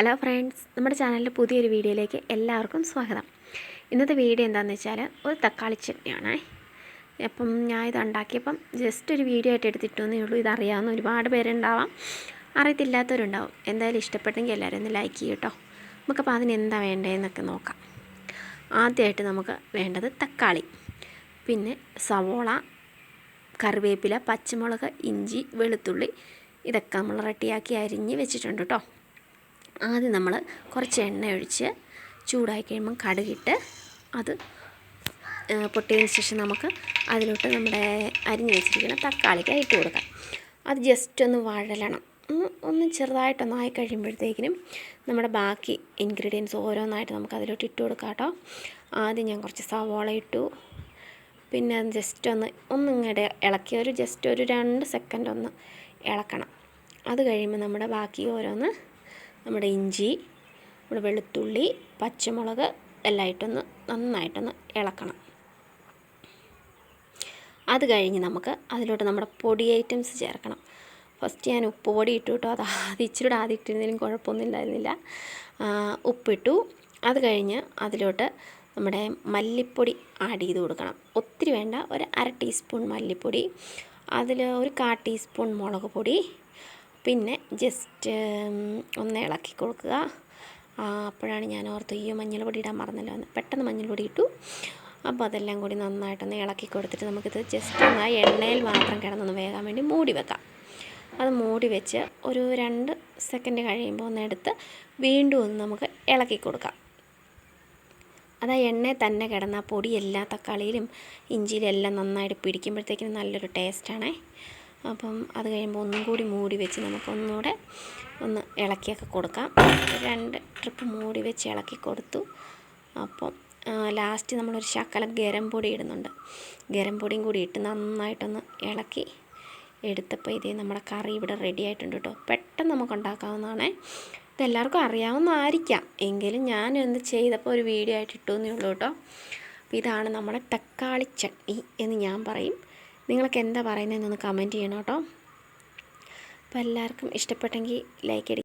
Hello friends, നമ്മുടെ ചാനലിലെ പുതിയൊരു വീഡിയോയിലേക്ക് എല്ലാവർക്കും സ്വാഗതം. ഇന്നത്തെ വീഡിയോ എന്താണെന്ന് വെച്ചാൽ ഒരു തക്കാളി ചട്നിയാണ്. അപ്പം ഞാൻ ഇത് ഉണ്ടാക്കിയപ്പം ജസ്റ്റ് ഒരു വീഡിയോ ആയിട്ട് എടുത്തിട്ടേ ഉള്ളൂ. ഇതറിയാവുന്ന ഒരുപാട് പേരുണ്ടാവാം, അറിയത്തില്ലാത്തവരുണ്ടാവും. എന്തായാലും ഇഷ്ടപ്പെട്ടെങ്കിൽ എല്ലാവരും ഒന്ന് ലൈക്ക് ചെയ്യും കേട്ടോ. നമുക്കപ്പോൾ അതിന് എന്താ വേണ്ടതെന്നൊക്കെ നോക്കാം. ആദ്യമായിട്ട് നമുക്ക് വേണ്ടത് തക്കാളി, പിന്നെ സവോള, കറിവേപ്പില, പച്ചമുളക്, ഇഞ്ചി, വെളുത്തുള്ളി, ഇതൊക്കെ നമ്മൾ റെഡിയാക്കി അരിഞ്ഞ് വെച്ചിട്ടുണ്ട് കേട്ടോ. ആദ്യം നമ്മൾ കുറച്ച് എണ്ണ ഒഴിച്ച് ചൂടായി കഴിയുമ്പം കടുകിട്ട് അത് പൊട്ടിയതിന് ശേഷം നമുക്ക് അതിലോട്ട് നമ്മുടെ അരിഞ്ഞ് വെച്ചിരിക്കുന്ന തക്കാളിക്ക് ഇട്ട് കൊടുക്കാം. അത് ജസ്റ്റ് ഒന്ന് വഴലണം. ഒന്ന് ചെറുതായിട്ടൊന്ന് ആയി കഴിയുമ്പോഴത്തേക്കിനും നമ്മുടെ ബാക്കി ഇൻഗ്രീഡിയൻസ് ഓരോന്നായിട്ട് നമുക്ക് അതിലോട്ട് ഇട്ട് കൊടുക്കാം കേട്ടോ. ആദ്യം ഞാൻ കുറച്ച് സവോള ഇട്ടു, പിന്നെ അത് ജസ്റ്റ് ഒന്നിങ്ങടെ ഇളക്കി ജസ്റ്റ് ഒരു 2 സെക്കൻഡ് ഒന്ന് ഇളക്കണം. അത് കഴിയുമ്പോൾ നമ്മുടെ ബാക്കി ഓരോന്ന് നമ്മുടെ ഇഞ്ചി, നമ്മുടെ വെളുത്തുള്ളി, പച്ചമുളക് എല്ലാം ഇട്ടൊന്ന് നന്നായിട്ടൊന്ന് ഇളക്കണം. അത് കഴിഞ്ഞ് നമുക്ക് അതിലോട്ട് നമ്മുടെ പൊടി ഐറ്റംസ് ചേർക്കണം. ഫസ്റ്റ് ഞാൻ ഉപ്പ് പൊടി ഇട്ടു കേട്ടോ. അത് ഇച്ചിരി ആദ്യം ഇട്ടിരുന്നതിലും കുഴപ്പമൊന്നും ഉണ്ടായിരുന്നില്ല. ഉപ്പിട്ടു. അത് കഴിഞ്ഞ് അതിലോട്ട് നമ്മുടെ മല്ലിപ്പൊടി ആഡ് ചെയ്ത് കൊടുക്കണം. ഒത്തിരി വേണ്ട, ഒരു 1/2 ടീസ്പൂൺ മല്ലിപ്പൊടി, അതിൽ ഒരു 1/4 ടീസ്പൂൺ മുളക് പൊടി, പിന്നെ ജസ്റ്റ് ഒന്ന് ഇളക്കി കൊടുക്കുക. അപ്പോഴാണ് ഞാൻ ഓർത്ത് മഞ്ഞൾപ്പൊടി ഇടാൻ മറന്നല്ലോ എന്ന്. പെട്ടെന്ന് മഞ്ഞൾപ്പൊടി ഇട്ടു. അപ്പോൾ അതെല്ലാം കൂടി നന്നായിട്ടൊന്ന് ഇളക്കി കൊടുത്തിട്ട് നമുക്കിത് ജസ്റ്റ് ഒന്ന് എണ്ണയിൽ മാത്രം കിടന്നൊന്ന് വേകാൻ വേണ്ടി മൂടി വെക്കാം. അത് മൂടി വെച്ച് ഒരു 2 സെക്കൻഡ് കഴിയുമ്പോൾ ഒന്ന് എടുത്ത് വീണ്ടും ഒന്ന് നമുക്ക് ഇളക്കി കൊടുക്കാം. അത് എണ്ണയിൽ തന്നെ കിടന്ന പൊടി എല്ലാ തക്കാളിയിലും ഇഞ്ചിയിലും എല്ലാം നന്നായിട്ട് പിടിക്കുമ്പോഴത്തേക്കിനും നല്ലൊരു ടേസ്റ്റാണേ. അപ്പം അത് കഴിയുമ്പോൾ ഒന്നും കൂടി മൂടി വെച്ച് നമുക്കൊന്നുകൂടെ ഒന്ന് ഇളക്കിയൊക്കെ കൊടുക്കാം. 2 ട്രിപ്പ് മൂടി വെച്ച് ഇളക്കി കൊടുത്തു. അപ്പം ലാസ്റ്റ് നമ്മളൊരു ശകലം ഗരം പൊടി ഇടുന്നുണ്ട്. ഗരം പൊടിയും കൂടി ഇട്ട് നന്നായിട്ടൊന്ന് ഇളക്കി എടുത്തപ്പോൾ ഇതേ നമ്മുടെ കറി ഇവിടെ റെഡി ആയിട്ടുണ്ട് കേട്ടോ. പെട്ടെന്ന് നമുക്ക് ഉണ്ടാക്കാവുന്നതാണേ. ഇതെല്ലാവർക്കും അറിയാവുന്നതായിരിക്കാം, എങ്കിലും ഞാൻ എന്ത് ചെയ്തപ്പോൾ ഒരു വീഡിയോ ആയിട്ട് ഇട്ടുവെന്നേ ഉള്ളൂ കേട്ടോ. അപ്പോൾ ഇതാണ് നമ്മുടെ തക്കാളി ചട്നി എന്ന് ഞാൻ പറയും. നിങ്ങൾക്ക് എന്താ പറയുന്നതെന്നൊന്ന് കമൻറ്റ് ചെയ്യണം കേട്ടോ. അപ്പോൾ എല്ലാവർക്കും ഇഷ്ടപ്പെട്ടെങ്കിൽ ലൈക്ക് അടി.